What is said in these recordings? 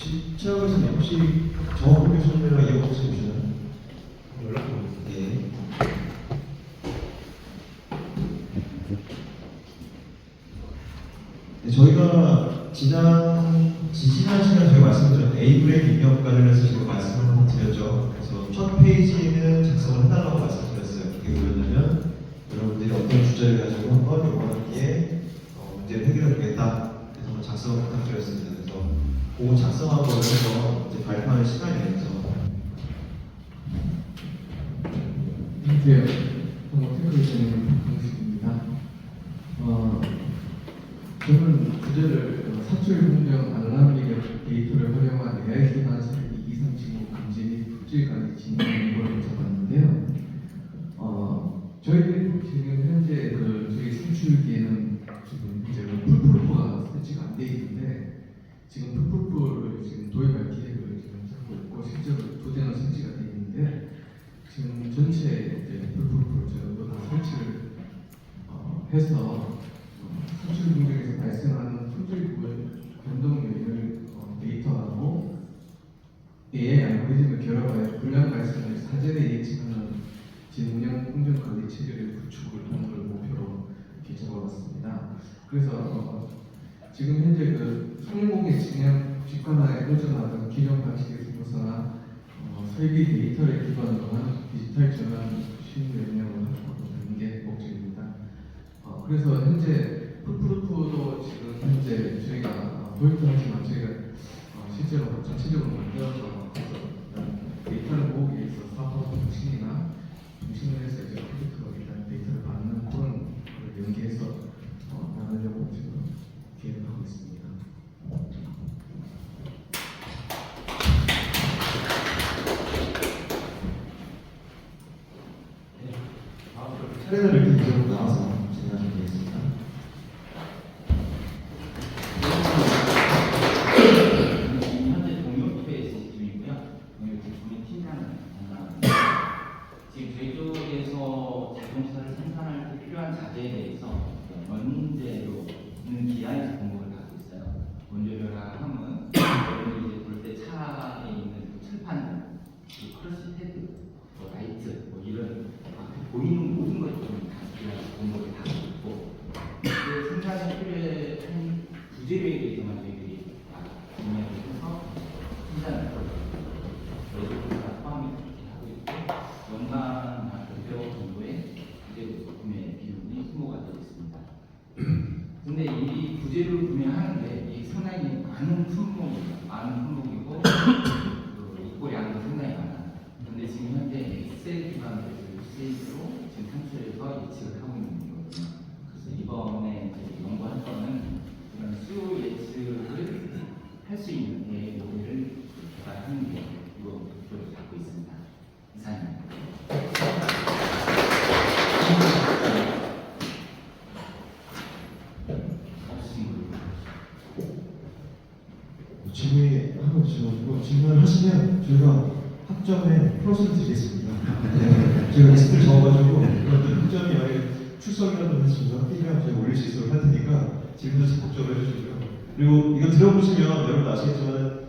최영선 혹시 정원 교수님이랑 이어보시나요 연락 좀 네. 네, 저희가 지난 시간에 저희가 말씀드린 에이브레임 입력 관련해서 제가 말씀을 한번 드렸죠. 그래서 첫 페이지는 작성을 해달라고 말씀드렸어요. 그게 뭐였냐면 여러분들이 어떤 주제를 가지고 한번 이번 학기에 문제를 해결해 보겠다. 그래서 작성을 부탁드렸습니다. 그래서 그 작성한 거를 해서 이제 발표하는 시간이었죠. 안녕하세요. 한국테크니션의 박동식입니다. 저는 주제를 사출 공정 알람 기록 데이터를 활용한 AI 기반 설비 이상 징후 금지 및 품질관리 진행을 적었는데요. 저희들 지금 현재 저희 송출기에는 지금 이제 풀프루프가 설치가 안 돼 있는데 지금 풀프루프를 지금 도입할 계획을 지금 잡고 있고 실제로 2대나 설치가 돼 있는데 지금 전체 풀프루프를 저희가 다 설치를 해서 수출 공정에서 발생하는 품질 변동 요인을 데이터하고 AI 알고리즘을 결합하여 불량 발생을 사전에 예측하는 진운영 공정 관리 체계를 구축을 하는 걸 목표로 이렇게 적어봤습니다. 그래서 지금 현재 성공의 진행 직관화에 보존하던 기존 방식에서 벗어나 설비 데이터를 기반으로 한 디지털 전환 시민 역량을 확보하는 게 목적입니다. 그래서 현재 풀프루프도 지금 현재 저희가 도입하지만 저희가 실제로 전체적으로 만들어서 데이터를 모으기 위해서 사업 중심이나 중심을 해서 이제 컴퓨터로 일단 데이터를 받는 그런 걸 연계해서 나누려고 지금 계획을 하고 있습니다. 차례대로 이렇게 계속 나와서 진행하겠습니다. 현재 동료부의 시스템이고요. 동료 팀장을 담당합니다. 지금 저희 쪽에서 자동차를 생산할 때 필요한 자재에 대해서 원재로 있는 기아에서 공급을 받고 있어요. 원재료라 함은 여러분이 이제 볼 때 차에 있는 칠판, 크러시 패드, 라이트, 이런 앞에 보이는 모든 것들은 다 기아에서 공급을 받고 있고 그 생산에 필요한 부재료에 대해서만 저희들이 분야를 해서 생산을 포함이 하고 있고 연간 한 600억 정도의 부재료 구매 비용이 소모가 되고 있습니다. 근데 이 부재료를 구매하는데 이 상당히 많은 품목입니다. 많은 품목이고 입고량도 상당히 많아요. 근데 지금 현재 엑셀 기반으로 유세이로 지금 산출해서 예측을 하고 있는 거거든요. 그래서 이번에 연구할 거는 이런 수요 예측을 할 수 있는 AI 모델을 개발하는 게 이거 목표를 갖고 있습니다. 이상입니다. 질문이 하고 주셔가지고 질문을 하시면 저희가 학점에 플러스를 드리겠습니다. 네, 저희가 리스트를 적어가지고 그런 학점이 만약에 출석이라든지 저희가 학기면 저희가 올릴 수 있도록 할 테니까 질문도 적극적으로 해주시고요. 그리고 이거 들어보시면 여러분 아시겠지만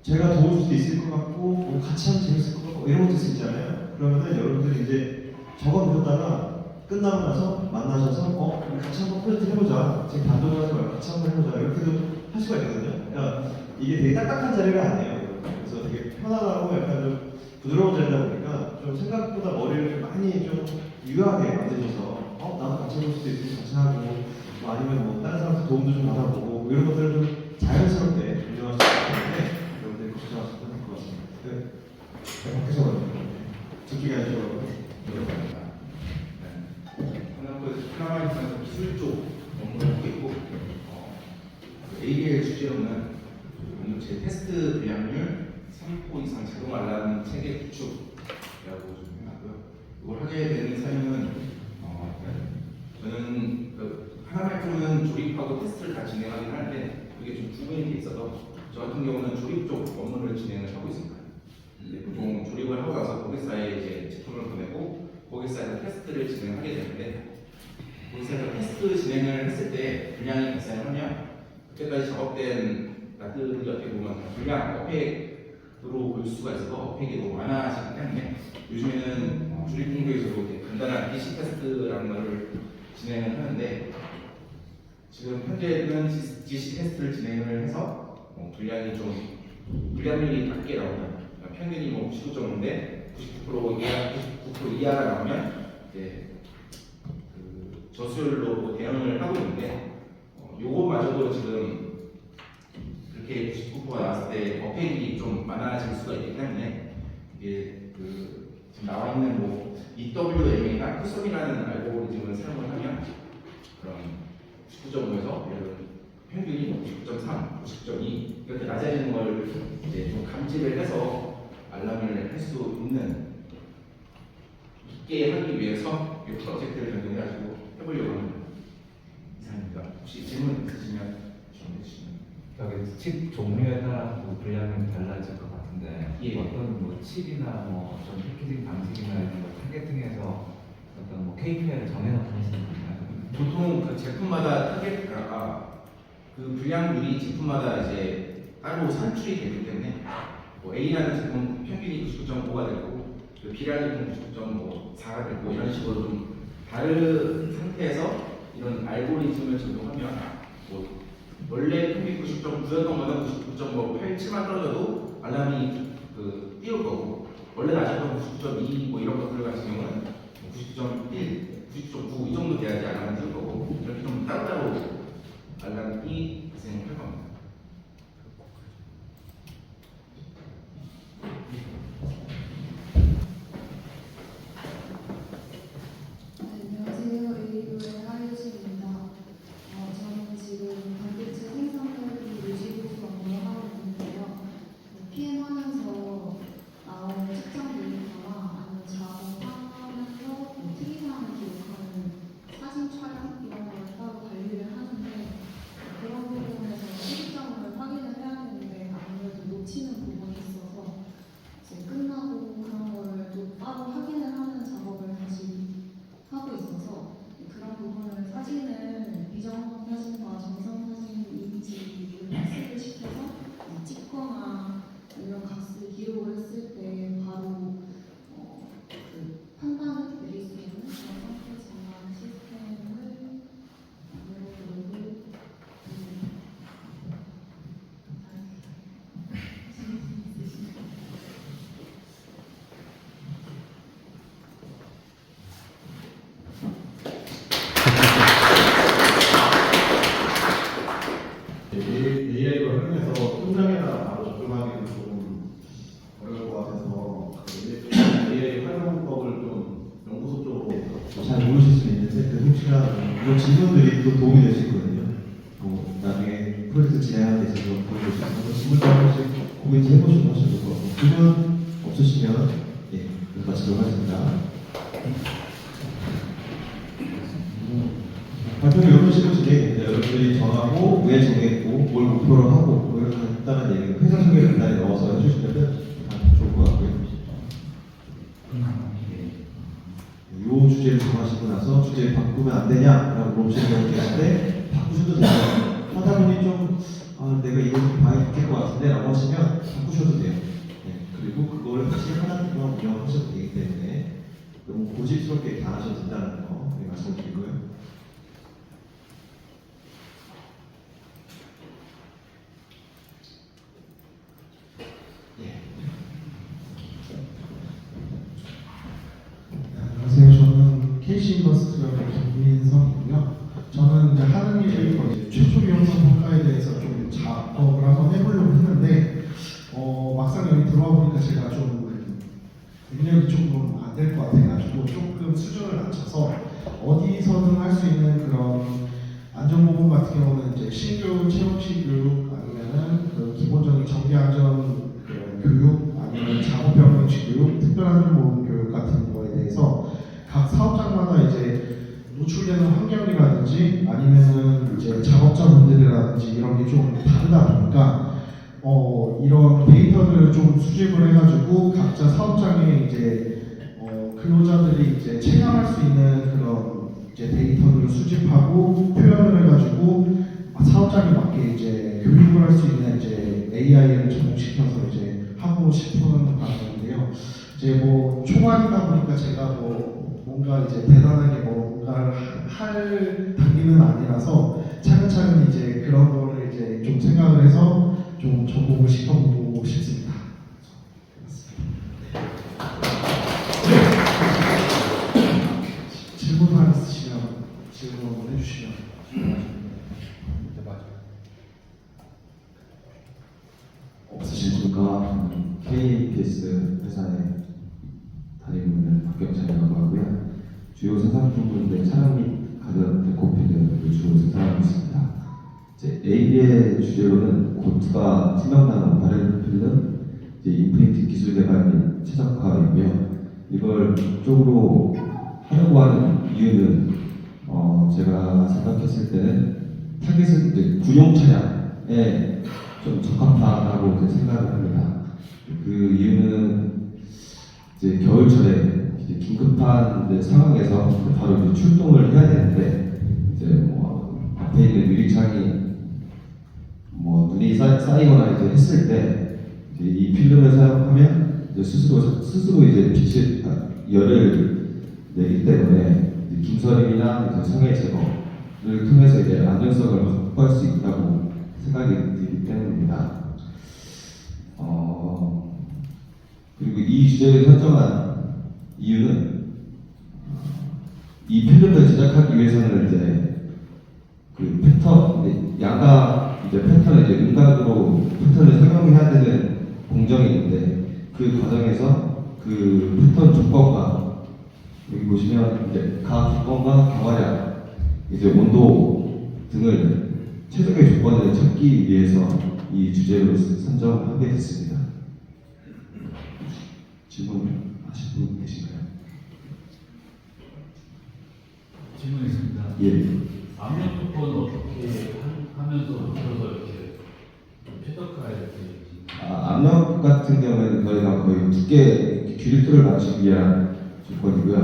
제가 도와줄 수도 있을 것 같고 뭐 같이 하면 재밌을 것 같고 이런 것도 있을 수 있잖아요. 그러면은 여러분들이 이제 적어두셨다가 끝나고 나서 만나셔서 우리 같이 한번 프로젝트 해보자. 지금 단독으로 하지 말고 같이 한번 해보자. 이렇게도 할 수가 있거든요. 그러니까 이게 되게 딱딱한 자리가 아니에요. 그래서 되게 편안하고 약간 좀 부드러운 자리다 보니까 좀 생각보다 머리를 많이 좀 유하게 만드셔서 나도 같이 해볼 수도 있고 같이 하고 뭐 아니면 뭐 다른 사람한테 도움도 좀 받아보고 뭐 이런 것들을 좀 자연스럽게 운영할 수 있기 때문에 여러분들이 걱정하셔도 될 것 같습니다. 네, 밖에서 저쪽에 앉으셔서 노력합니다. 저는 그 클라마이트에서 기술 쪽 업무를 하고 있고 AB의 주제로는 공유체 테스트 분량률 3% 이상 자동 알람 체계 구축이라고 좀 해놨고요. 이걸 하게 되는 사유는 저는 하나마이크로는 조립하고 테스트를 다 진행하긴 하는데 이게 좀 구분이 돼 있어서 저 같은 경우는 조립 쪽 업무를 진행을 하고 있습니다. 보통 조립을 하고 나서 고객사에 이제 제품을 보내고 고객사에서 테스트를 진행하게 되는데 고객사에서 테스트 진행을 했을 때 분량이 발생하면 그때까지 작업된 나들이 어떻게 보면 그냥 어펙으로 볼 수가 있어서 어펙이 너무 많아지기 때문에 요즘에는 주립 공교에서도 이렇게 간단한 DC 테스트라는 것을 진행을 하는데 지금 현재는 DC 테스트를 진행을 해서 분량이 좀 분량률이 낮게 나오면 평균이 99.5인데 99% 이하, 99% 이하가 나오면 이제 그 저수율로 대응을 하고 있는데 요것마저도 지금 그렇게 99%가 나왔을 때 어펙이 좀 많아질 수가 있기 때문에 이게 그 지금 나와 있는 뭐 EWM이나 쿠섬이라는 알고리즘을 사용을 하면 그런 19.5에서 평균이 99.3, 99.2 이렇게 낮아지는 걸 이제 좀 감지를 해서 알람을 할 수 있게 하기 위해서 이 프로젝트를 전개해가지고 해보려고 합니다. 이상입니다. 혹시 질문 있으시면 질문해 주시면. 여기 칩 종류에 따라 또 분량이 달라질 것 같은데 예. 어떤 뭐 칩이나 뭐 좀 패키징 방식이나 이런 거 타겟팅해서 어떤 뭐 KPI를 정해놓고 하시는 건가요? 보통 그 제품마다 타겟가 그 분량률이 제품마다 이제 따로 산출이 되기 때문에 뭐 A라는 제품 평균이 99.5가 되고 그 B라는 제품 99.4가 되고 이런 식으로 좀 다른 상태에서 이런 알고리즘을 적용하면 뭐 원래 평균 99.9였던 거는 99.8만 떨어져도 알람이 그 띄울 거고 원래 낮았던 99.2 뭐 이런 것들 같은 경우는 99.1, 99.9 이 정도 돼야지 알람이 띄울 거고 이렇게 좀 따로따로 알람이 발생할 겁니다. 안녕하세요. 에이도의 하유진입니다. 저는 지금 반도체 생산 설비 유지보수 업무를 하고 있는데요. PM 하면서 나오는 측정 데이터나 아니면 작업하면서 특이사항을 기록하는 사진 촬영 이런 걸 따로 관리를 하는데 그런 부분에서 실점을 확인을 해야 되는데 아무래도 놓치는 부분이 있어서 이제 끝나고 그런 거를 또 따로 확인을 하는 작업을 다시 하고 있어서 그런 부분을 사진을 비정 사진과 정성 사진 이미지를 학습을 시켜서 찍거나 아니면 값을 기록을 했을 때 바로 그 판단을 내릴 수 있는 그런 상태 전환 시스템을 만들어보려고 AI가 활용해서 현장에다가 바로 적용하기는 조금 어려울 것 같아서 그 AI 활용법을 좀 연구소 쪽으로 잘 모르실 수 있는데 그 혹시나 이런 질문들이 또 도움이 될 수 있거든요. 뭐 나중에 프로젝트 진행하는 데 있어서 도움이 될수 있어서 질문도 한 번씩 고민 해보시고 하셔도 좋을 것 같고 질문 없으시면 예, 마치도록 하겠습니다. 발표를 이런 식으로 진행했는데 여러분들이 정하고 왜 정했고 뭘 목표로 하고 뭐 이런 간단한 얘기 회사 소개를 간단히 넣어서 해주시면 좋을 것 같고요. 이 주제를 정하시고 나서 주제를 바꾸면 안 되냐라고 물어보시는 경우 계실 때 바꾸셔도 돼요. 하다 보니 좀 내가 이거 좀 봐야 될 것 같은데 라고 하시면 바꾸셔도 돼요. 네, 그리고 그거를 다시 하나님과 운영하셔도 되기 때문에 너무 고집스럽게 다 하셔도 된다는 거 말씀드리고요. 안녕하세요. 저는 KC인버스트의 김민성이고요. 저는 이제 하는 일이 거의 최초 위험성 평가에 대해서 좀 작업을 한번 해보려고 했는데 막상 여기 들어와 보니까 제가 좀 능력이 조금 안 될 것 같아가지고 조금 수준을 낮춰서 어디서든 할 수 있는 그런 안전보건 같은 경우는 이제 신규 체험식 교육 아니면은 그 기본적인 정비안전 교육 아니면 작업병행식 교육, 특별안전보건 교육 같은 거에 대해서 각 사업장마다 이제 노출되는 환경이라든지 아니면은 이제 작업자분들이라든지 이런 게 좀 다르다 보니까 이런 데이터들을 좀 수집을 해가지고 각자 사업장에 이제 근로자들이 이제 체감할 수 있는 그런 이제 데이터들을 수집하고 표현을 해가지고 사업장에 맞게 이제 교육을 할 수 있는 이제 접목시켜서 이제 하고 싶은 방향인데요. 이제 뭐 초반이다 보니까 제가 뭐 뭔가 이제 대단하게 뭔가를 할 단계는 아니라서 차근차근 이제 그런 거를 이제 좀 생각을 해서 좀 접목을 시켜보고 싶습니다. 질문 하나 있으시면 질문 한번 해주시면. 없으십니까? KPS 회사에 다니고 있는 박경찬이라고 하고요. 주요 생산품은 차량 및 가전 데코필름을 주로 생산하고 있습니다. 이제 AB의 주제로는 고트가 투명나무 바렐 필름, 이제 인프린트 기술 개발 및 최적화이고요. 이걸 이쪽으로 하려고 하는 이유는 제가 생각했을 때는 타겟은 이제 군용 차량에 좀 적합하다고 이제 생각을 합니다. 그 이유는 이제 겨울철에 이제 긴급한 이제 상황에서 바로 이제 출동을 해야 되는데 이제 뭐 앞에 있는 유리창이 뭐 눈이 쌓이거나 이제 했을 때 이제 이 필름을 사용하면 이제 스스로 이제 열을 내기 때문에 이제 김서림이나 이제 성해 제거를 통해서 이제 안전성을 확보할 수 있다고 생각이 들기 때문입니다. 그리고 이 주제를 선정한 이유는 이 필름을 제작하기 위해서는 이제 그 패턴, 양각 이제 패턴을 이제 음각으로 패턴을 착용해야 되는 공정이 있는데 그 과정에서 그 패턴 조건과 여기 보시면 이제 각 조건과 경화량, 이제 온도 등을 최적의 조건을 찾기 위해서 이 주제로 선정하게 됐습니다. 질문하실 분 계신가요? 질문 있습니다. 예. 압력 조건은 어떻게 하면서 그래서 이렇게 최적화해 이렇게 압력 같은 경우에는 저희가 거의 두께 규립도를 맞추기 위한 조건이고요.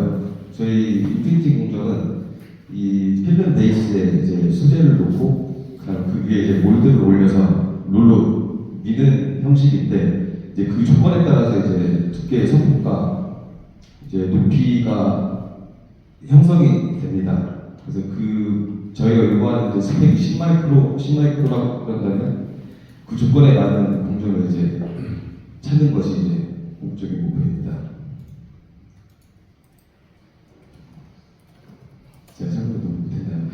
저희 인피니티 공정은 이 필름 베이스에 이제 소재를 놓고 그다음 그 위에 이제 몰드를 올려서 롤로 미는 형식인데 이제 그 조건에 따라서 이제 두께의 성분과 이제 높이가 형성이 됩니다. 그래서 그 저희가 요구하는 이제 스펙 10마이크로라고 그런다면 그 조건에 맞는 공정을 이제 찾는 것이 이제 공적인 목표입니다. 제가 생각보다 못했나요?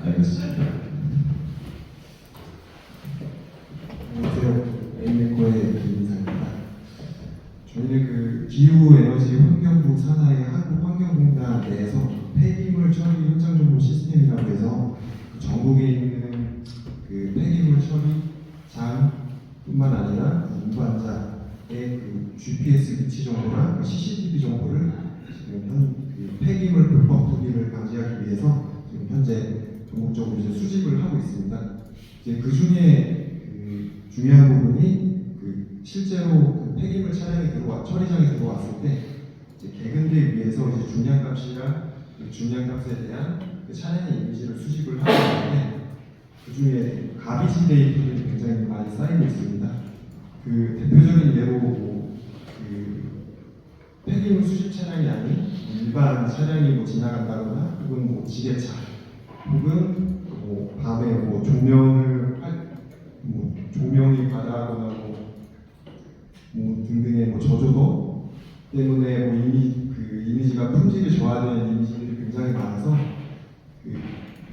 알겠습니다. 안녕하세요. 에이메코의 김인사입니다. 저희는 그 기후에너지 환경부 산하의 한국환경공단 내에서 폐기물 처리 현장 정보 시스템이라고 해서 전국에 있는 그 폐기물 처리장뿐만 아니라 운반자의 그 GPS 위치 정보나 그 CCTV 정보를 지금 그 폐기물 불법 투기를 방지하기 위해서 지금 현재 전국적으로 이제 수집을 하고 있습니다. 이제 그 중에 그 중요한 부분이 그 실제로 그 폐기물 차량이 처리장에 들어왔을 때 이제 개근대 위에서 이제 중량값이랑 그 중량값에 대한 그 차량의 이미지를 수집을 하고 있는데 그 중에 가비지 데이터들이 굉장히 많이 쌓이고 있습니다. 그 대표적인 예로 그 폐기물 수집 차량이 아닌 일반 차량이 뭐 지나간다거나 혹은 뭐 지게차 혹은 뭐 밤에 뭐 조명이 과다하거나 뭐 등등의 뭐 저조도 때문에 뭐 그 이미지가 품질이 저하되는 이미지들이 굉장히 많아서 그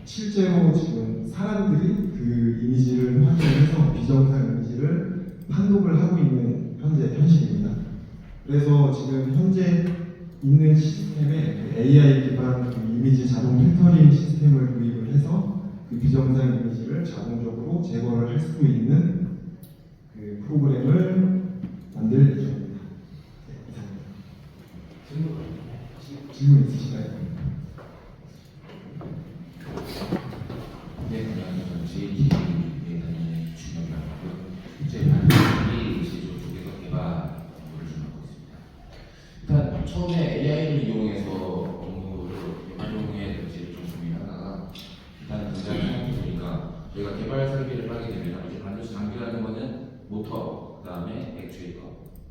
실제로 지금 사람들이 그 이미지를 확인해서 비정상 이미지를 판독을 하고 있는 현실입니다. 그래서 지금 현재 있는 시스템에 AI 기반 그 이미지 자동 필터링 시스템을 도입을 해서 그 비정상 이미지를 자동적으로 제거를 할 수 있는 그 프로그램을 만들 예정입니다. 네, 이상입니다. 질문 있으실까요? 네, 저는 JT에 다니는 준혁이라고요. 현재 반도체 제조 쪽에서 개발 업무를 좀 하고 있습니다. 일단 처음에 AI를 이용해서 업무를 활용해 될지를 좀 고민하다가 일단 당장 생각해 보니까 저희가 개발 설계를 하게 됩니다. 이제 반드시 장비라는 거는 모터, 그 다음에 액추에이터,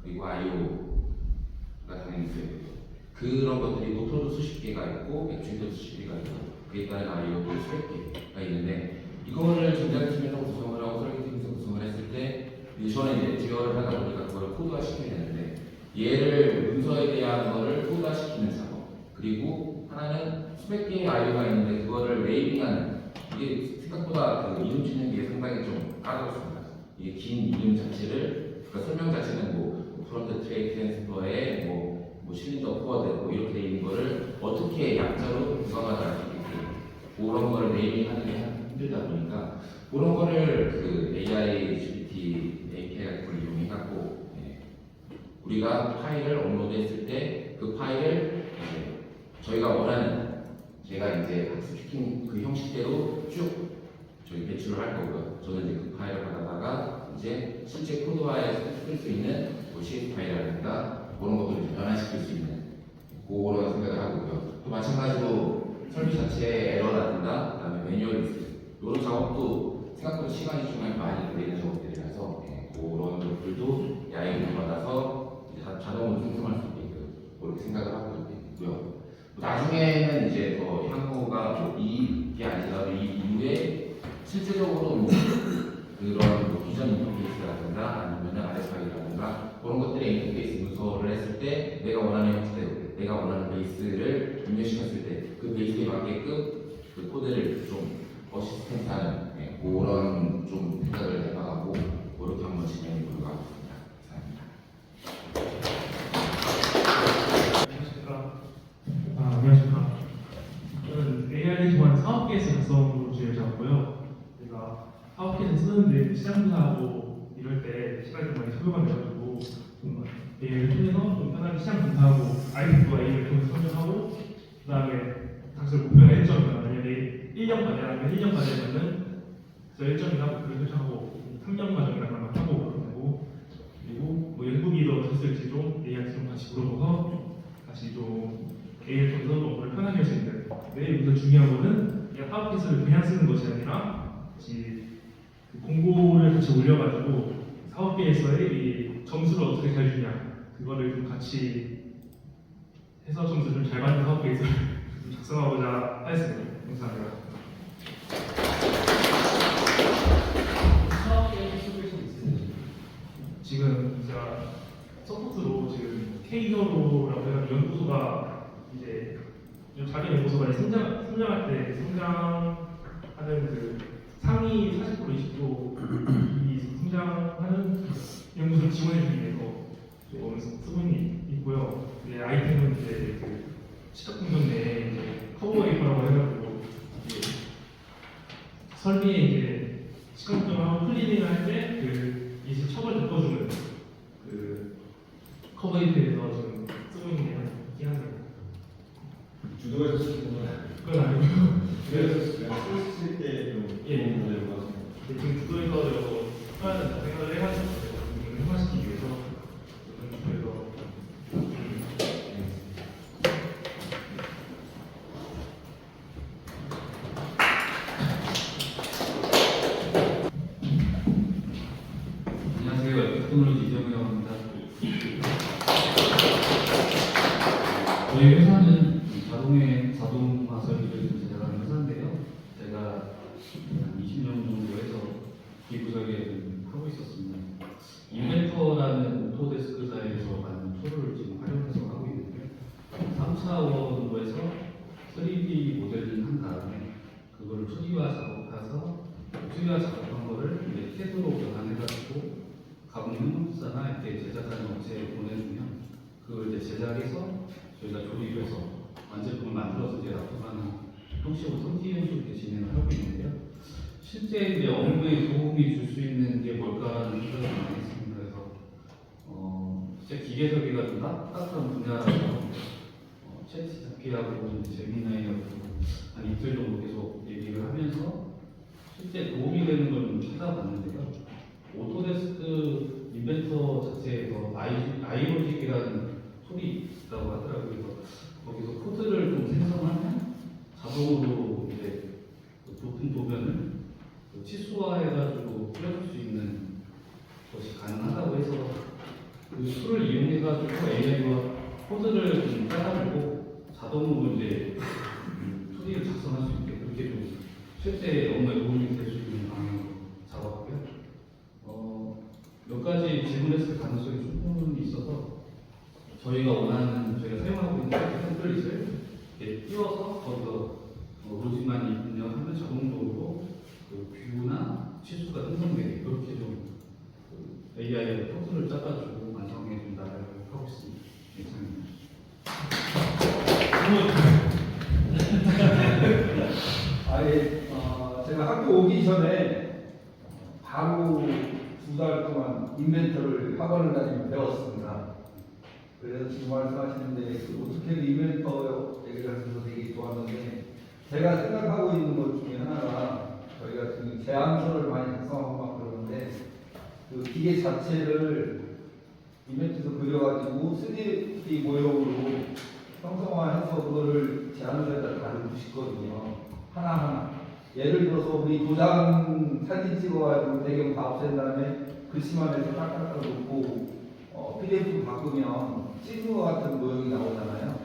그리고 I/O가 당연히 있어야 되고, 그런 것들이 모터도 수십 개가 있고 액추에이터도 수십 개가 있고, 그에 따른 I/O도 수백 개가 있는데, 이거를 전자팀에서 구성을 하고 설계팀에서 구성을 했을 때, 저는 이제 듀얼을 하다 보니까 그걸 코드화 시켜야 되는데, 얘를 문서에 대한 거를 코드화 시키는 작업, 그리고 하나는 수백 개의 I/O가 있는데 그거를 네이밍하는, 이게 생각보다 그 이름 짓는 게 상당히 좀 까다롭습니다. 이게 긴 이름 자체를, 그러니까 설명 자체는 뭐 프론트 트레이 트랜스퍼에 뭐 실린더 포워드 뭐 이렇게 돼 있는 거를 어떻게 약자로 구성하자 할 수 있게끔 그런 거를 네이밍하는 게 힘들다 보니까 그런 거를 그 AI GPT API 같은 걸 이용해갖고 우리가 파일을 업로드했을 때 그 파일을 저희가 원하는, 제가 이제 학습시킨 그 형식대로 쭉 저희 배출을 할 거고요. 저는 이제 그 파일을 받아다가 이제 실제 코드화에 쓸 수 있는 뭐 CSV 파일이라든가 그런 것들을 변환시킬 수 있는 그런 생각을 하고요. 또 마찬가지로 설비 자체의 에러라든가 그다음에 매뉴얼 리스트 이런 작업도 생각보다 시간이 좀 많이 걸리는 작업들이라서 그런 것들도 야이를 받아서 자동으로 생성할 수 있게끔 그렇게 생각을 하고 있고요. 나중에는 이제 더 향후가 뭐 이게 아니라 이 이후에 실제적으로 뭐 그런 뭐 비전 인터페이스라든가 아니면 RFI라든가 그런 것들의 인터페이스 문서를 했을 때 내가 원하는 형태대로 내가 원하는 베이스를 입력시켰을 때 그 베이스에 맞게끔 그 코드를 좀 어시스턴트하는 그런 좀 생각을 해봐가고 그렇게 한번 진행해 보려고 하고 있습니다. 감사합니다. 안녕하십니까. 저는 AI 기반 사업계에서 작성으로 주의를 잡고요. 제가 사업계에서 쓰는데 시장분하고 이럴 때 시간이 좀 많이 소요가 돼가지고 좀 AI를 통해서 좀 편하게 시장 분석하고 아이템과 AI를 통해서 설명하고 그 다음에 당시 목표나 일정이나 만약에 1년 과제라면 1년 과제면은 저 일정이나 목표를 설정하고 3년 과정이나 그런 걸 하고 그러면 되고, 그리고 뭐 연구비 더 됐을지 좀 AI한테 좀 같이 물어보서 다시 좀 AI를 통해서 업무를 편하게 할 수 있는. 우선 중요한 거는 그냥 사업기술을 그냥 쓰는 것이 아니라 같이 그 공고를 같이 올려가지고 사업계에서의 이 점수를 어떻게 잘 주냐 그거를 좀 같이 해서 점수를 잘 받는 사업계에서 작성하고자 하였습니다. 감사합니다. 사업계에서 쓰고 있으세요? 지금 제가 서포트로 지금 K저로라고 해서 연구소가 이제 자기 연구소가 성장할 때 성장하는 그 상위 40% 20% 이 성장하는 연구소를 지원해주기 위해서 조금 쓰고 있고요. 이제 아이템은 이제 그 시각공정 내에 이제 커버웨이퍼라고 해가지고 이제 설비에 이제 시각공정하고 클리닝을 할 때 그 이제 척을 덮어주는 그 커버웨이퍼에서 지금 쓰고 있는 게 있긴 한데. 주도에서 쓰는 건 그건 아니고요. 그래서 쓸 때좀 예. 모델로 가서 지금 주도에서 이거 써야 된다 생각을 해가지고 이걸 현실화시키기 위해서 주도에서 안녕하세요. 테크놀로지 이정이라고 합니다. 저희 회사는 자동화 설비를 제작하는 회사인데요. 제가 한 20년 정도 해서 기부설계를 하고 있었습니다. 인벤터라는 오토데스크사에서 만든 툴을 지금 활용해서 하고 있는데 3차원으로해서 3D 모델링 한 다음에 그거를 2D화 작업해서 2D화 작업한 거를 이제 CAD로 변환해가지고 가공 협력사나 이렇게 제작하는 업체에 보내주면 그걸 이제 제작해서 저희가 조립해서 완제품을 만들어서 이제 납품하는 형식으로 3D 형식으로 진행을 하고 있는데요. 실제 이제 업무에 도움이 줄 수 있는 게 뭘까라는 생각을 많이 했습니다. 그래서 진짜 기계설계가 좀 따뜻한 분야라서 챗GPT하고 제미나이하고 한 이틀 정도 계속 얘기를 하면서 실제 도움이 되는 걸 좀 찾아봤는데요. 오토데스크 인벤터 자체에서 아이로직이라는 툴이 있다고 하더라고요. 그래서 거기서 코드를 좀 생성하면 자동으로 이제 그 부품 도면을 치수 그 툴을 이용해가지고 AI와 코드를 좀 짜가지고 자동으로 이제 2D를 작성할 수 있게 그렇게 좀 실제 업무에 도움이 될 수 있는 방향으로 잡았고요. 몇 가지 질문했을 가능성이 충분히 있어서 저희가 원하는 저희가 사용하고 있는 템플릿을 이렇게 띄워서 거기서 로직만 입력하면 자동적으로 그 뷰나 치수가 생성되게 그렇게 좀 AI의 토트를 짜가지고 완성해 준다고 하고 있습니다. 이상입니다. 제가 학교 오기 전에 바로 2달 동안 인벤터를 학원을 다니며 배웠습니다. 그래서 지금 말씀하시는데 어떻게 인벤터 얘기를 하셔서 되게 좋았는데 제가 생각하고 있는 것 중에 하나가 저희가 지금 제안서를 많이 작성하고 막 그러는데 그 기계 자체를 인벤터에서 그려가지고 3D 모형으로 형성화해서 그거를 제안서에다 다루고 싶거든요. 하나하나. 예를 들어서 우리 도장 사진 찍어가지고 배경 다 없앤 다음에 글씨만 해서 딱딱딱 놓고 PDF 바꾸면 찍은 것 같은 모형이 나오잖아요.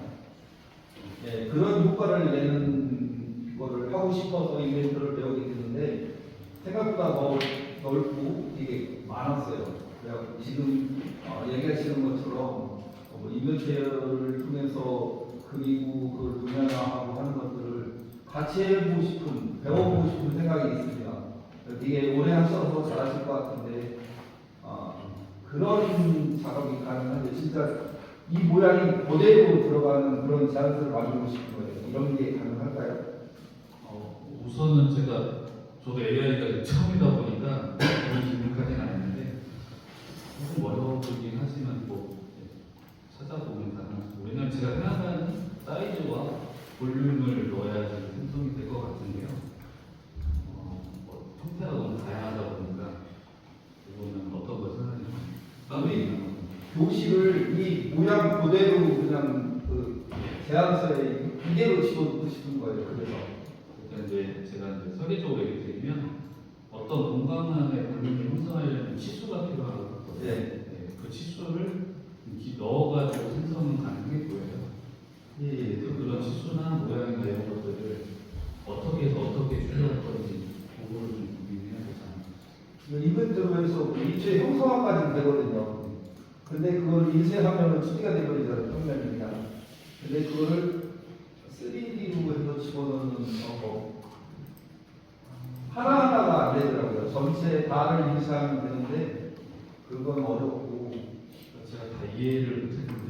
예, 그런 효과를 내는 거를 하고 싶어서 인벤터를 배우게 됐는데 생각보다 넓고 되게 많았어요. 그래서 지금 얘기하시는 것처럼 인벤터를 통해서 그리고 그걸 분야화하고 하는 것들을 같이 해보고 싶은, 배워보고 싶은 생각이 있습니다. 되게 오래 하셔서 잘하실 것 같은데 그런 작업이 가능한데 진짜 이 모양이 그대로 들어가는 그런 제안서를 만들고 싶은 거예요. 이런 게 가능할까요? 우선은 저도 AI가 처음이다 보니까 그런 질문까지는 안 했는데 조금 어려워 보이긴 하지만 찾아보면 가능하죠. 왜냐면 제가 생각하는 사이즈와 볼륨을 넣어야지 생성이 될 것 같은데요. 형태가 너무 다양하다 보니까 이거는 어떤 걸 생각하시나요? 교실을 이 모양 그대로 그냥 그 제안서에 이대로 집어넣고 싶은 거예요. 그래서 이제 제가 설계적으로 얘기드리면 어떤 공간의 볼륨을 형성하려면 치수가 필요하거든요. 네. 그 치수를 넣어가지고 생성은 가능해 보여요. 그런 치수나 모양이나 이런 것들을 어떻게 해서 어떻게 추려할 건지 그거를 좀 고민해야 되잖아요. 이벤트로 해서 일체 형성화까지 되거든요. 근데 그걸 인쇄하면 2D가 되버리잖아요. 평면이 그냥. 근데 그거를 3D로 해서 집어넣는 거 하나하나가 안 되더라고요. 전체 다를 인쇄하면 되는데 그건 어렵고 제가 다 이해를 못했는데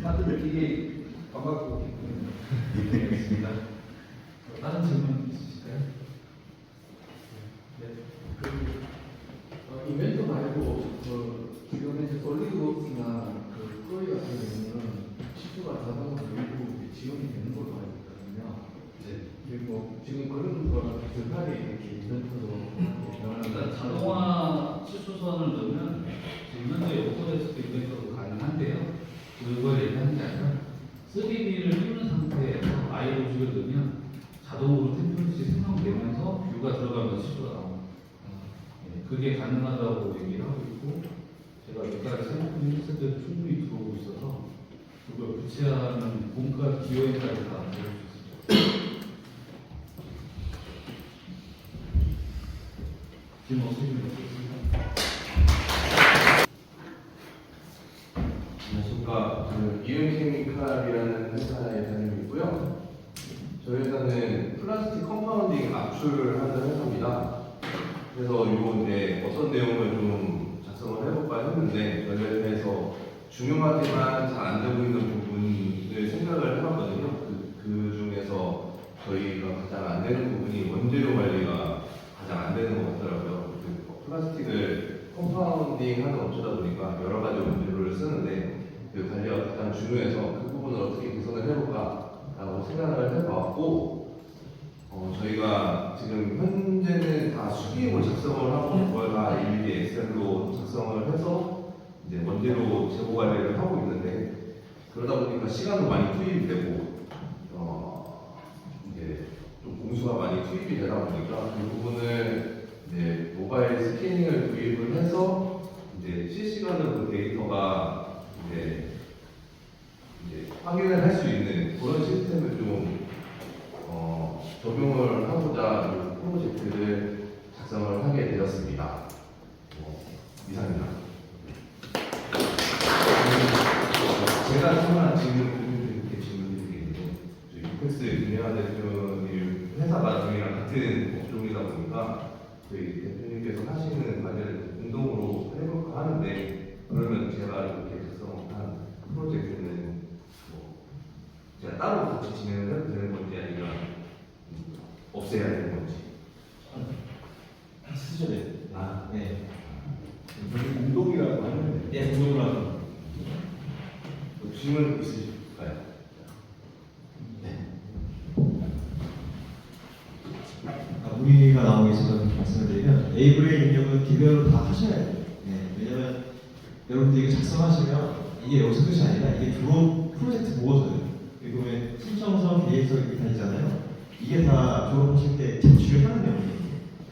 다들 되게 반갑고 알겠습니다. 다른 질문 있으실까요? 이벤트 말고 주변에 솔리드웍스나 프로이 같은 경우는 치수가 자동으로 일부 지원이 되는 걸로 알고 있거든요. 그리고 지금 그런 거랑 비슷하게 이렇게 이벤트로 일단 자동화 치수선을 넣으면 지금 현재 오토데스크 이벤트도 가능한데요. 그걸 얘기하는 게 아니라 3D를 띄우는 상태에서 아이로직을 넣으면 자동으로 템플릿이 생성되면서 뷰가 들어가면서 치수가 나옵니다. 그게 가능하다고 얘기를 하고 있고 제가 몇 가지 생각했을 때도 충분히 들어오고 있어서 그걸 구체화하는 공과 기여에까지 다 들을 수 있습니다. 지금 어떻게 되셨습니까? 안녕하십니까. 저는 이은케미칼이라는 회사에 다니고 있고요. 저희 회사는 플라스틱 컴파운딩 압출을 하는 회사입니다. 그래서 이거 이제 어떤 내용을 좀 작성을 해볼까 했는데 저희 회사에서 중요하지만 잘 안 되고 있는 부분을 생각을 해봤거든요. 그 중에서 저희가 가장 안 되는 부분이 원재료 관리가 가장 안 되는 것 같더라고요. 플라스틱을 컴파운딩 하는 업체다 보니까 여러 가지 원재료를 쓰는데 그 관리가 가장 중요해서 그 부분을 어떻게 개선을 해볼까라고 생각을 해봤고 저희가 지금 현재는 다 수기획을 작성을 하고 그걸 다 일일이 엑셀로 작성을 해서 이제 원재료 재고 관리를 하고 있는데 그러다 보니까 시간도 많이 투입이 되고 이제 좀 공수가 많이 투입이 되다 보니까 그 부분을 이제 모바일 스캐닝을 도입을 해서 이제 이제 실시간으로 그 데이터가 이제 확인을 할 수 있는 그런 시스템을 좀 적용을 하고자 이 프로젝트를 작성을 하게 되었습니다. 이상입니다. 제가 처음에 질문을 드리겠는데, 유펙스 김영환 대표님 회사가 저희랑 같은 업종이다 보니까 저희 대표님께서 하시는 과제를 공동으로 해볼까 하는데, 그러면 제가 이렇게 작성한 프로젝트는 제가 따로 같이 진행을 해도 되는 건지 아니면 없애야 되는 건지. 쓰셔야 돼요. 네. 운동이라고 하는데. 네, 공동으로 하는. 질문 있으실까요? 우리가 나오고 있어서 말씀을 드리면 에이블의 입력은 개별로 다 하셔야 돼요. 왜냐면 여러분들이 이거 작성하시면 이게 여기서 끝이 아니라 이게 졸업 프로젝트 보고서예요. 그리고 왜 신청서, 계획서 이렇게 다니잖아요. 이게 다 졸업하실 때 제출을 하는 내용이에요.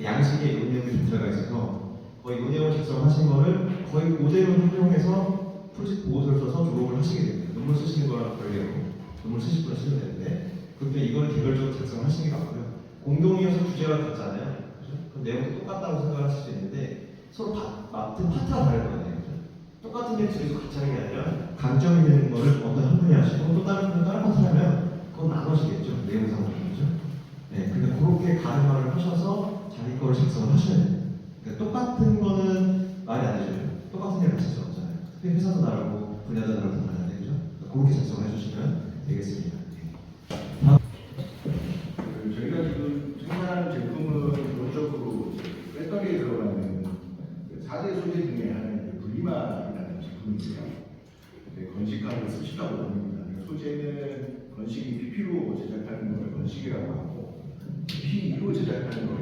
양식에 이 내용이 좀 들어가 있어서 거의 이 내용을 작성하신 거를 거의 그대로 활용해서 프로젝트 보고서를 써서 졸업을 하시게 됩니다. 논문 쓰시는 거랑 별개로 논문 쓰실 분은 쓰셔야 되는데 그런데 이거는 개별적으로 작성하시는 게 맞고요. 공동이어서 주제가 같잖아요. 그죠? 그럼 내용도 똑같다고 생각하실 수 있는데 서로 맡은 파트가 다른 거예요. 그죠? 똑같은 게 둘이서 같이 하는 게 아니라 강점 있는 거를 어떤 한 분이 하시고 또 다른 분은 다른 파트 하면 그건 나눠지겠죠. 내용상으로. 그죠? 네, 근데 그렇게 가름화를 하셔서 자기 거를 작성을 하셔야 돼요. 그러니까 똑같은 거는 말이 안 해줘요. 똑같은 일을 하실 수 없잖아요. 특히 회사도 다르고 분야도 다르고 다른데 그죠? 그렇게 작성을 해주시면 되겠습니다. 저희가 지금 생산하는 제품은 기본적으로 배터리에 들어가는 4대 소재 중에 하나인 분리막이라는 제품이 있어요. 건식하고 습식하고 나뉩니다. 소재는 건식이 PP로 제작하는 걸 건식이라고 하고 PE로 제작하는 걸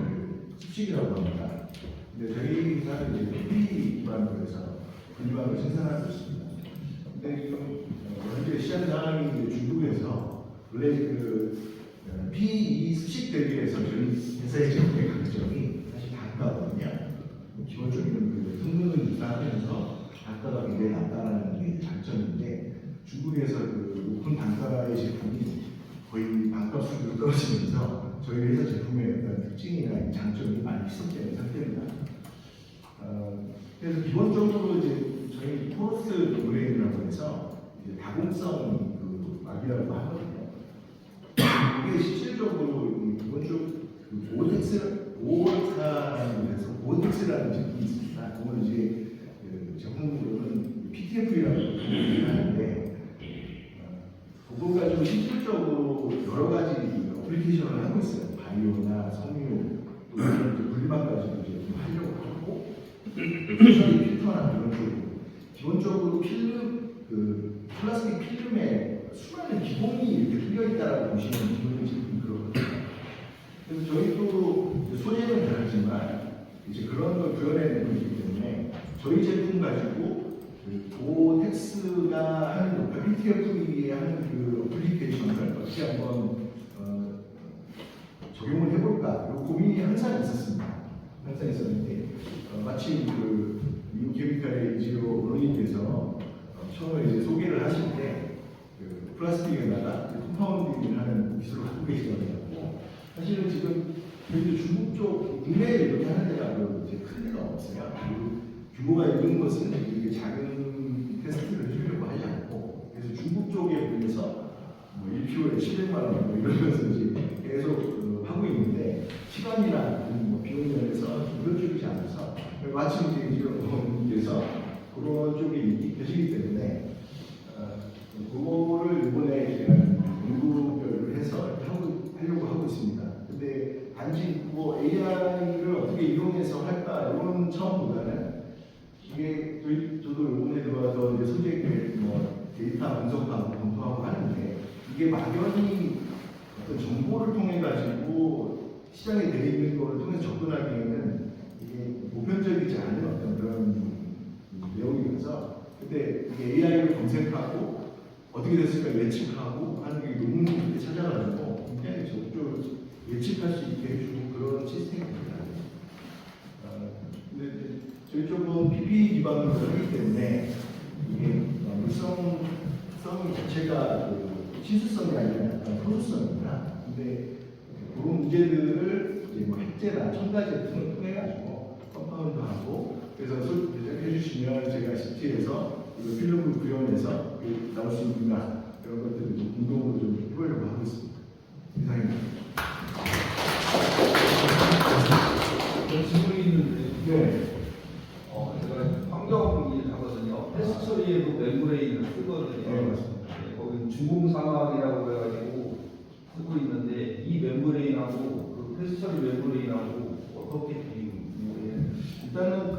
습식이라고 합니다. 근데 저희 회사는 이제 PP 기반으로 해서 분리막을 생산하고 있습니다. 근데 지금 현재 시장 상황이 중국에서 원래 PE 수식 대비해서 저희 회사의 제품의 강점이 사실 단가거든요. 기본적인 그 성능을 유사하면서 단가가 굉장히 낮다는 게 장점인데 중국에서 그 높은 단가의 제품이 거의 반값 수준으로 떨어지면서 저희 회사 제품의 어떤 특징이나 장점이 많이 희석되는 상태입니다. 그래서 기본적으로 이제 저희 포스트 브레인이라고 해서 이제 다공성 그 막이라고 하거든요. 이게 실질적으로 기본적으로 보호타라는 데서 보호텍스라는 제품이 있습니다. 그거는 이제 제품으로는 PTF라고 하는데 그거 가지고 실질적으로 여러 가지 어플리케이션을 하고 있어요. 바이오나 섬유 또 이런 분리막 가지고 이제 좀 하려고 하고 소셜 필터나 그런 쪽으로 기본적으로 필름 그 플라스틱 필름에 수많은 기본이 이렇게 뚫려 있다라고 보시면 기본적인 제품이 그렇거든요. 그래서 저희도 소재는 다르지만 이제 그런 걸 구현해내고 있기 때문에 저희 제품 가지고 고텍스가 하는 PTF에 하는 그 어플리케이션을 어떻게 한번 적용을 해볼까 이 고민이 항상 있었습니다. 항상 있었는데 마침 그 미국 케미칼의 이지로 어머니께서 처음에 이제 소개를 하실 때 그 플라스틱에다가 컴파운딩을 하는 기술을 갖고 계시더라고요. 사실은 지금 저희도 중국 쪽 국내에 이렇게 하는 데가 이제 큰 데가 없어요. 그리고 규모가 있는 것은 이게 작은 테스트를 해주려고 하지 않고 그래서 중국 쪽에 비해서 뭐 1kg에 700만 원 뭐 이러면서 이제 계속 하고 있는데 시간이나 뭐 비용 면에서 효율적이지 않아서 마침 이제 지금 어머니께서 그런 쪽에 계시기 때문에 그거를 이번에 제가 연구를 해서 하려고 하고 있습니다. 근데 단지 뭐 AI를 어떻게 이용해서 할까 이런 차원보다는 이게 저도 이번에 들어와서 이제 소재 뭐 데이터 분석하고 검토하고 하는데 이게 막연히 어떤 정보를 통해 가지고 시장에 되어 있는 거를 통해서 접근하기에는 이게 보편적이지 않은 어떤 그런 내용이라서 근데 이게 AI로 검색하고 어떻게 됐을까 예측하고 하는 게 논문을 찾아가지고 굉장히 적극적으로 예측할 수 있게 해주고 그런 시스템입니다. 근데 저희 쪽은 PP DB 기반으로 하기 때문에 이게 성 자체가 그 신수성이 아니라 약간 소수성입니다. 근데 그런 문제들을 이제 뭐 핵제나 첨가제 등을 통해 가지고 컴파운드하고 그래서 제작해 주시면 제가 CT에서 필름을 구현해서 나올 수 있는가 이런 것들을 좀 공동으로 좀 해보려고 하고 있습니다. 이상입니다. 질문이 있는데 네. 제가 환경 일을 하거든요. 헬스 처리에도 멤브레인을 쓰거든요. 네, 맞습니다. 네, 거기 중공 사막이라고 해가지고 쓰고 있는데 이 멤브레인하고 그 헬스 처리 멤브레인하고 어떻게 비교해요? 일단은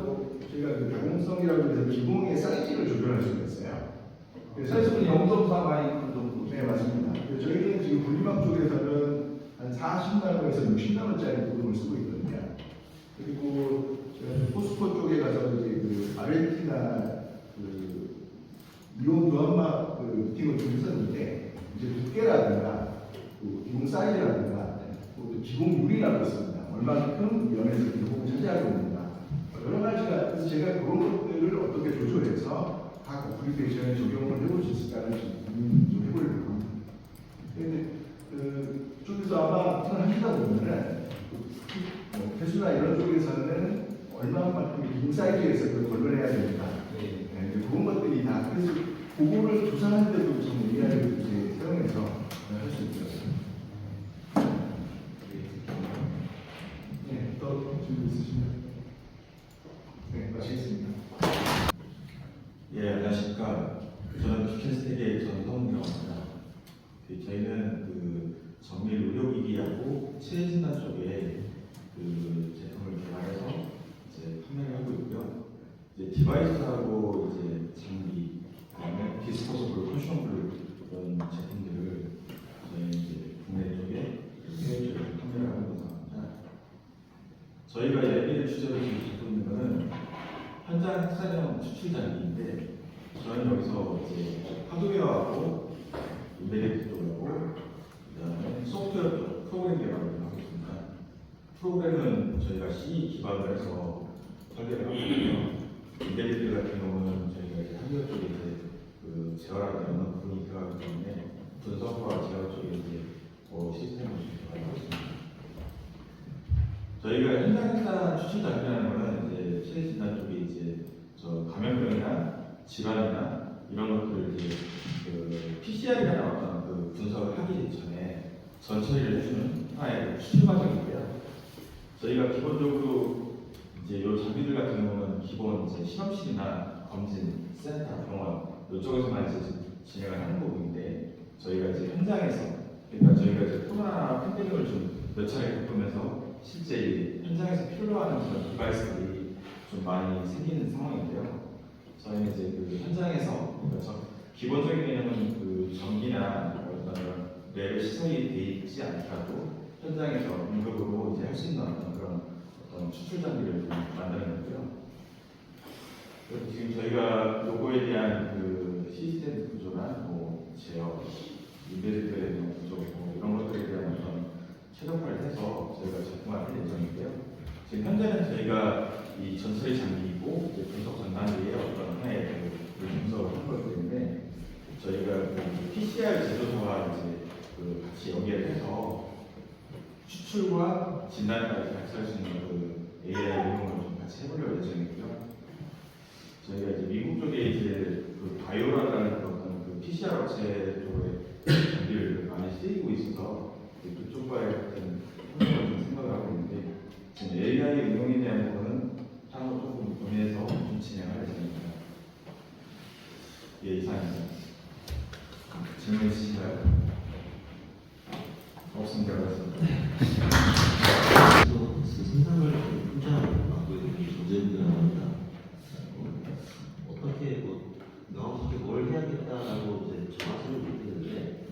저희가 그 가공성이라고 해서 기공의 사이즈를 조절할 수가 있어요. 사이즈는 0.4 마이크론 정도. 네, 맞습니다. 저희는 지금 분리막 쪽에서는 한 40나노에서 60나노짜리 부품을 쓰고 있거든요. 그리고 저희가 포스코 쪽에 가서 이제 그 RLT나 그 이온 무한막 그 미팅을 좀 했었는데 이제 두께라든가 그 기공 사이즈라든가 또 기공률이라고 있습니다. 얼마만큼 면에서 기공을 차지하고 있는가 여러 가지가 그래서 제가 그런 것들을 어떻게 조절해서 각 어플리케이션에 적용을 해볼 수 있을까를 좀 해보려고 합니다. 근데 쪽에서 아마 하시다 보면은 회수나 이런 쪽에서는 얼마만큼의 기공 사이즈에서 그걸 걸러내야 됩니다. 네, 그런 것들이 다 그래서 그거를 조사할 때도 좀 AI를 이제 사용해서 할 수 있어요. 네, 더 질문 있으신가요? 네, 마치겠습니다. 예, 안녕하십니까. 저는 비켄스텍의 전성우라고 합니다. 저희는 그 정밀 의료기기하고 체진단 쪽에 그 제품을 개발해서 이제 판매를 하고 있고요. 이제 디바이스하고 이제 장비, 그다음에 디스포서블, 컨슈머블 이런 제품들을 저희 이제 국내 쪽에 해외 쪽에 판매를 하고 있는 상황입니다. 저희가 예비를 주제로 지금 갖고 있는 것은 현장 핵사령 추출 장비인데 저는 여기서 이제 하드웨어하고 인베디드 쪽하고 그다음에 소프트웨어 쪽 프로그램 개발을 하고 있습니다. 프로그램은 저희가 C 기반으로 해서 설계를 하고 있고요. 인베디드 같은 경우는 저희가 이제 하드웨어 쪽에 이제 그 제어라든가 이런 부분이 들어가기 때문에 분석과 제어 쪽에 이제 시스템을 개발하고 있습니다. 저희가 현장 행사 추출 장비라는 거는 이제 체질진단 쪽에 이제 저 감염병이나 질환이나 이런 것들을 이제 그 PCR이나 어떤 그 분석을 하기 전에 전처리를 해주는 하나의 추출 과정이고요. 저희가 기본적으로 이제 이 장비들 같은 경우는 기본 이제 실험실이나 검진 센터, 병원 이쪽에서만 이제 진행을 하는 부분인데 저희가 이제 현장에서 그러니까 저희가 이제 코로나 팬데믹을 좀 몇 차례 겪으면서 실제 현장에서 필요로 하는 그런 디바이스들이 좀 많이 생기는 상황인데요. 저희는 이제 그 현장에서 그러니까 기본적인 개념은 그 전기나 어떤 랩 시설이 돼 있지 않더라도 현장에서 응급으로 이제 할 수 있는 어떤 추출 장비를 좀 만드는 거고요. 그래서 지금 저희가 요거에 대한 그 시스템 구조나 뭐 제어, 인베디드에 대한 구조 이런 것들에 대한 어떤 최적화를 해서 저희가 제품화할 예정이고요. 지금 현재는 저희가 이 전처리 장비이고 이제 분석 전단지의 어떤 하나의 그 분석을 한 거기 때문에 저희가 그 PCR 제조사와 이제 그 같이 연계를 해서 추출과 진단까지 같이 할 수 있는 그 AI 응용을 좀 같이 해보려고 예정이고요. 저희가 이제 미국 쪽에 이제 그 바이오라는 어떤 그 PCR 업체 쪽에 장비를 많이 쓰이고 있어서 그쪽과의 같은 협력을 좀 생각을 하고 있는데 지금 AI 응용에 대한 부분은 향후 조금 고민해서 좀 진행할 예정입니다. 예, 이상입니다. 질문 있으신가요? 없습니다. 생산을 혼자 맡고 있는 존재들이라고 합니다. 어떻게 명확하게 뭘 해야겠다라고 이제 정하지는 못했는데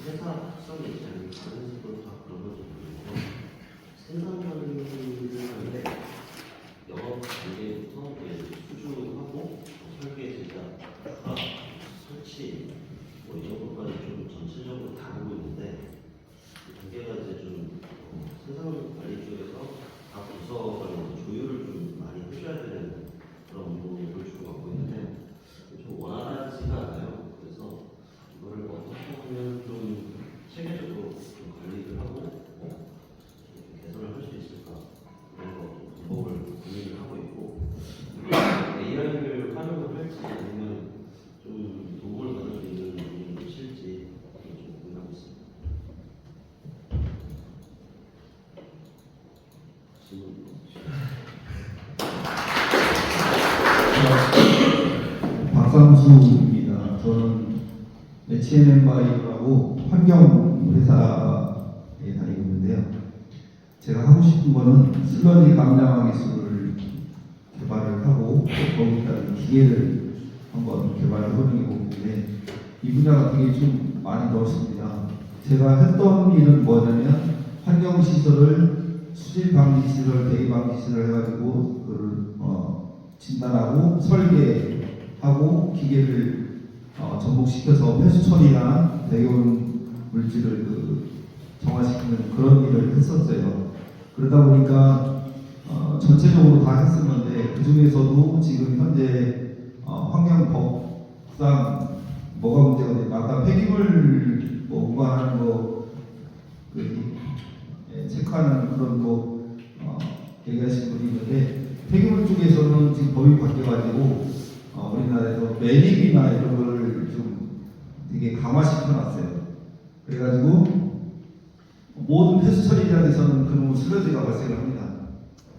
회사 특성이 잘 다른 식으로 다 그런 건지 모르겠고 생산 관리를 하는데 영업 단계부터 수주하고 설계 제작, 추가, 설치 이 정도까지 좀 전체적으로 다루고 있는데 이 단계가 이제 좀 생산 관리 쪽에서 각 부서 간의 조율을 좀 많이 해줘야 질문 주시죠. 박상수입니다. 저는 H&M-바이오라고 환경 회사에 다니고 있는데요. 제가 하고 싶은 거는 슬러지 감량화 기술을 개발을 하고 거기에 따른 기계를 한번 개발을 해보는 게 있는데 이 분야가 되게 좀 많이 넓습니다. 제가 했던 일은 뭐냐면 환경시설을 수질 방지 시설, 대기 방지 시설 해가지고 그걸 진단하고 설계하고 기계를 접목시켜서 폐수 처리나 배기오염 물질을 정화시키는 그런 일을 했었어요. 그러다 보니까 전체적으로 다 했었는데 그 중에서도 지금 현재 환경법상 뭐가 문제가 되냐, 아까 폐기물 운반하는 거 체크하는 그런 거 얘기하신 분이 있는데 폐기물 쪽에서는 지금 법이 바뀌어가지고 우리나라에서 매립이나 이런 거를 좀 되게 강화시켜놨어요. 그래가지고 모든 폐수 처리장에서는 그런 슬러지가 발생을 합니다.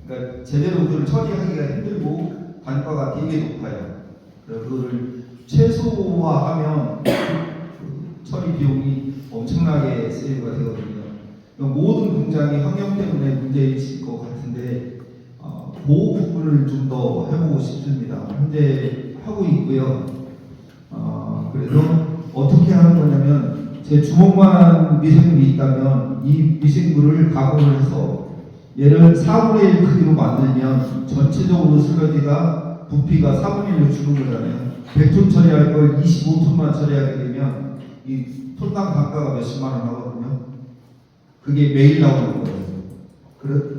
그러니까 제대로 그걸 처리하기가 힘들고 단가가 되게 높아요. 그래서 그거를 최소화하면 처리 비용이 엄청나게 세이브가 되거든요. 그러니까 모든 공장이 환경 때문에 문제일 것 같은데 그 부분을 좀 더 해보고 싶습니다. 현재 하고 있고요. 그래서 어떻게 하는 거냐면 제 주먹만한 미생물이 있다면 이 미생물을 가공을 해서 얘를 4분의 1 크기로 만들면 전체적으로 슬러지가 부피가 4분의 1로 주는 거잖아요. 100톤 처리할 걸 25톤만 처리하게 되면 이 톤당 단가가 몇십만 원 하거든요. 그게 매일 나오는 거예요.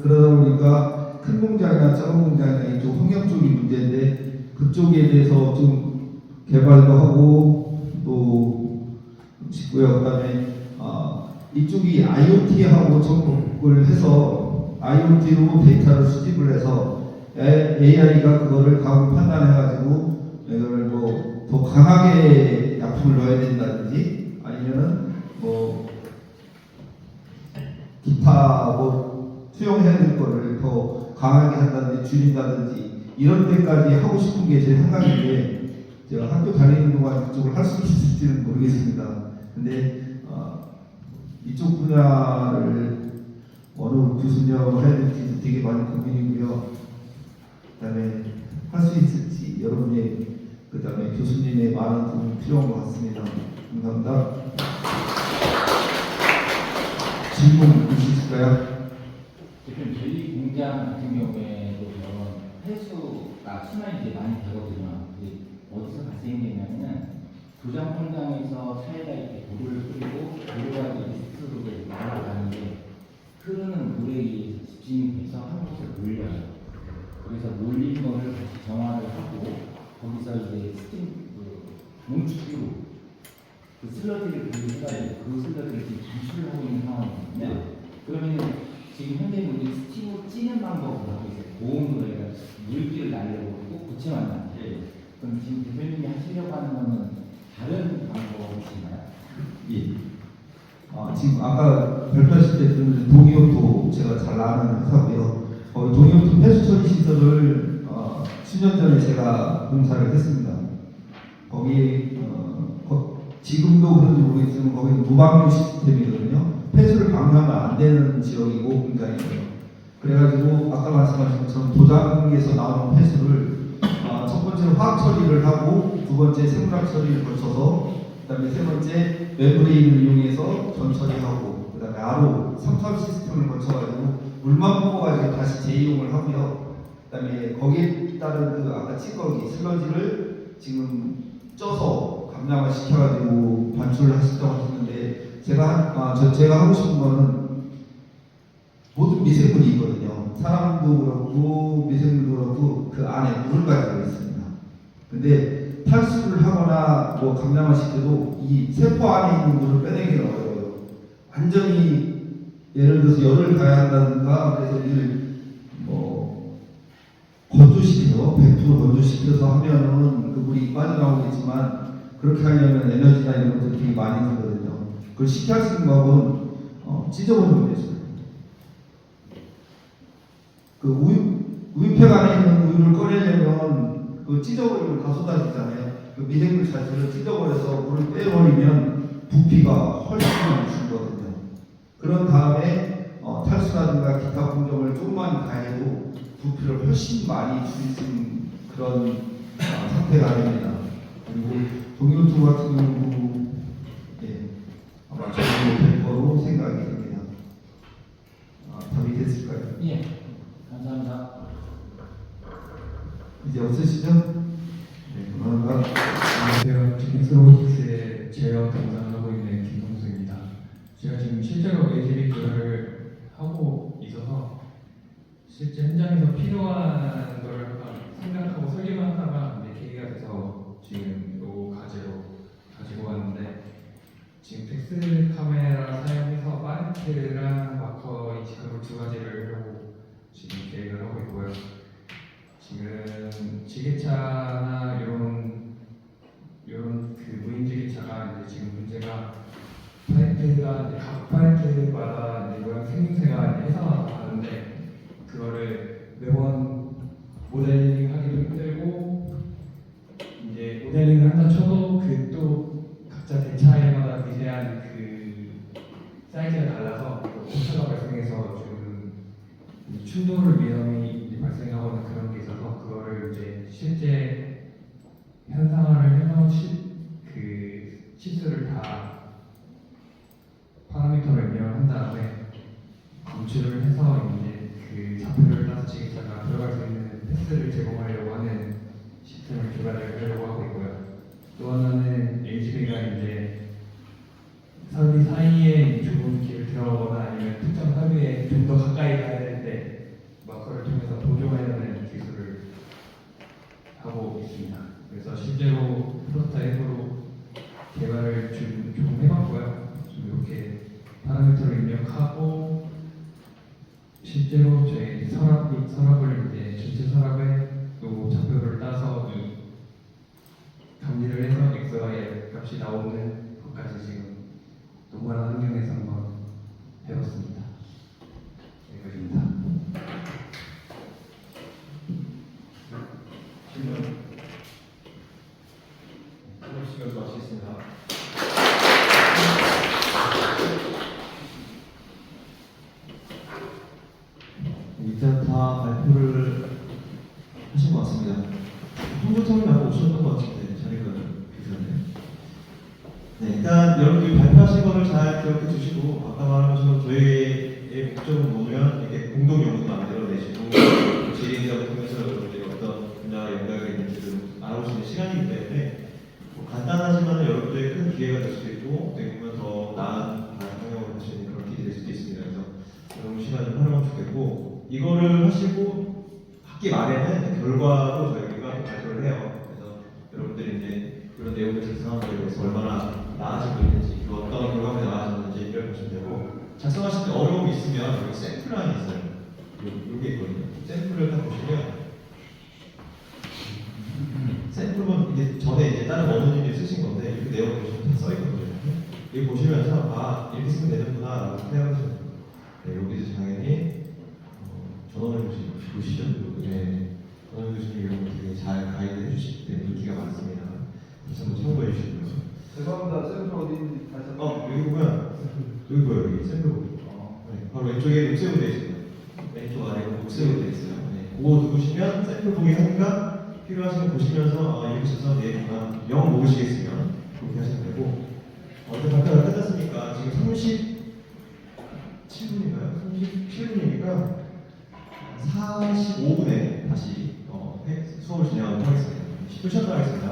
그러다 보니까 큰 공장이나 작은 공장이나 이쪽 환경 쪽이 문제인데 그쪽에 대해서 좀 개발도 하고 또 싶고요. 그다음에 이쪽이 IoT하고 접목을 해서 IoT로 데이터를 수집을 해서 AI가 그거를 가공 판단해가지고 이거를 뭐 더 강하게 약품을 넣어야 된다든지 아니면은 뭐 기타 뭐 수용해야 될 거를 더 강하게 한다든지 줄인다든지 이런 데까지 하고 싶은 게 제 생각인데 제가 학교 다니는 동안 그쪽을 할 수 있을지는 모르겠습니다. 근데 이쪽 분야를 어느 교수님하고 해야 될지 되게 많이 고민이고요. 그다음에 할 수 있을지 여러분의 그다음에 교수님의 많은 도움이 필요한 것 같습니다. 감사합니다. 질문 있으실까요? 지금 저희 공장 같은 경우에도 폐수가 순환이 이제 많이 되거든요. 근데 어디서 발생되냐면은 도장 공장에서 차에다 이렇게 물을 뿌리고 물과 스스로 날아가는데 흐르는 물에 의해서 집중이 돼서 한 곳에 몰려요. 그래서 몰린 거를 다시 정화를 하고 거기서 이제 스팀 농축기로 그 슬러지를 분리해가지고 그 슬러지를 지금 분출을 하고 있는 상황이거든요. 그러면 지금 현재 우리 스팀으로 찌는 방법을 하고 있어요. 고온으로 해가지고 물기를 날려고 꼭 고체만 나는데 그럼 지금 대표님이 하시려고 하는 거는 다른 방법이신가요? 예. 지금 아까 발표하실 때 그 동이오토 제가 잘 아는 회사고요. 동이오토 폐수 처리 시설을 10년 전에 제가 공사를 했습니다. 거기 지금도 그런지 모르겠지만 거기 무방류 시스템이거든요. 폐수를 방류하면 안 되는 지역이고 공장이에요. 그래가지고 아까 말씀하신 것처럼 도장에서 나오는 폐수를 첫 번째로 화학 처리를 하고 두 번째 생물학 처리를 거쳐서 그다음에 세 번째 멤브레인을 이용해서 전 처리하고 그다음에 RO 3차 시스템을 거쳐가지고 물만 뽑아가지고 다시 재이용을 하고요. 그다음에 거기에 따른 그 아까 찌꺼기 슬러지를 지금 쪄서 감량을 시켜가지고 반출을 하셨다고 하셨는데 제가 하고 싶은 거는 모든 미생물이 있거든요. 사람도 그렇고 미생물도 그렇고 그 안에 물을 가지고 있습니다. 근데 탈수를 하거나 뭐 감량을 시켜도 이 세포 안에 있는 물을 빼내기가 어려워요. 완전히 예를 들어서 열을 가야 한다든가 그래서 이를 뭐 건조시켜서 100% 건조시켜서 하면은 그 물이 빠져나오겠지만 그렇게 하려면 에너지나 이런 것들이 되게 많이 들거든요. 그걸 쉽게 할 수 있는 방법은 찢어버리면 되죠. 그 우유팩 안에 있는 우유를 꺼내려면 그 찢어버리면 다 쏟아지잖아요. 그 미생물 자체를 찢어버려서 물을 빼버리면 부피가 훨씬 줄거든요. 그런 다음에 탈수라든가 기타 공정을 조금만 가해도 부피를 훨씬 많이 줄일 수 있는 그런 상태가 됩니다. 그리고 동요투 같은 경우도 아마 저도 100% 생각이 됩니다. 답이 됐을까요? 예, 감사합니다. 이제 없으시죠? 네, 그만합니다. 안녕하세요. 징스로보틱스의 제어 담당하고 있는 김동수입니다. 제가 지금 실제로 ATV 교육을 하고 있어서 실제 현장에서 필요한 걸 생각하고 설계만 하다가 계기가 돼서 지금 요 과제로 가지고 왔는데 지금 텍스 카메라 사용해서 파레트랑 마커 인식하고 두 가지를 하려고 지금 계획을 하고 있고요. 지금 지게차나 이런 그 무인 지게차가 이제 지금 문제가 파레트가 이제 각 파레트마다 이제 모양 생김새가 이제 회사마다 다른데 그거를 매번 모델링하기도 힘들고 이제 모델링을 한다 쳐도 그 또 각자 대차에마다 미세한 그 사이즈가 달라서 오차가 발생해서 좀 충돌 위험이 발생하거나 그런 게 있어서 그거를 이제 실제 현상화를 해서 그 치수를 다 파라미터를 입력한 다음에 검출을 해서 이제 그 좌표를 따서 지게차가 들어갈 수 있는 패스를 제공하려고 하는 시스템을 개발을 하려고 하고 있고요. 또 하나는 HB가 이제 설비 사이에 좁은 길을 들어가거나 아니면 특정 설비에 좀 더 가까이 가야 될 때 마커를 통해서 보조하는 기술을 하고 있습니다. 그래서 실제로 프로토타입으로 개발을 좀 해봤고요. 좀 이렇게 파라미터를 입력하고 실제로 저희 서랍을 이제 전체 서랍에 또 좌표를 따서 이 감지를 해서 XY 값이 나오는 것까지 지금 동그란 환경에서 한번 해봤습니다. 여기까지입니다. 시간 마치겠습니다. 일단 다 발표를 하신 것 같습니다. 홍보팀이 아까 오셨던 것 같은데 자리가 비슷하네요. 네, 일단 여러분들 발표하신 거를 잘 기억해 주시고 아까 말한 것처럼 저희의 목적은 뭐냐면 이렇게 공동 연구 만들어내시고 지리인작을 통해서 여러분들이 어떤 분야와 연관이 있는지를 알아보시는 시간이기 때문에 뭐 간단하지만 여러분들의 큰 기회가 될 수도 있고 어떻게 보면 더 나은 방향으로 갈 수 있는 그런 길이 될 수도 있습니다. 그래서 여러분 시간 좀 활용하면 좋겠고 이거를 하시고 학기 말에는 결과로 저희가 발표를 해요. 그래서 여러분들이 이제 그런 내용을 작성하는 거에 대해서 얼마나 나아지고 있는지 그 어떤 결과물이 나아졌는지 얘기를 보시면 되고 작성하실 때 어려움이 있으면 여기 샘플란이 있어요. 여기 있거든요. 샘플을 딱 보시면 샘플은 이제 전에 이제 다른 원어민이 쓰신 건데 이렇게 내용을 보시면 써 있거든요. 여기 보시면서 이렇게 쓰면 되는구나 라고 생각하시면 돼요. 네, 여기서 당연히 전원을 보시죠. 네, 전원 교수님 이런 거 되게 잘 가이드 해주시기 때문에 인기가 많습니다. 그래서 한번 참고해 주시고요. 죄송합니다. 샘플 어디인지 다시 한번. 여기 보면 여기 보여요. 여기 샘플 보기. 네, 바로 왼쪽에 녹색으로 되어 있어요. 왼쪽 아래 녹색으로 되어 있어요. 네, 그거 누르시면 샘플 보기 하니까 필요하시면 보시면서 이렇게 써서 되겠구나. 영 모르시겠으면 그렇게 하시면 되고 어제 발표가 끝났으니까 지금 37분인가요? 37분이니까 45분에 다시 수업을 진행하도록 하겠습니다. 10분 쉬었다 하겠습니다.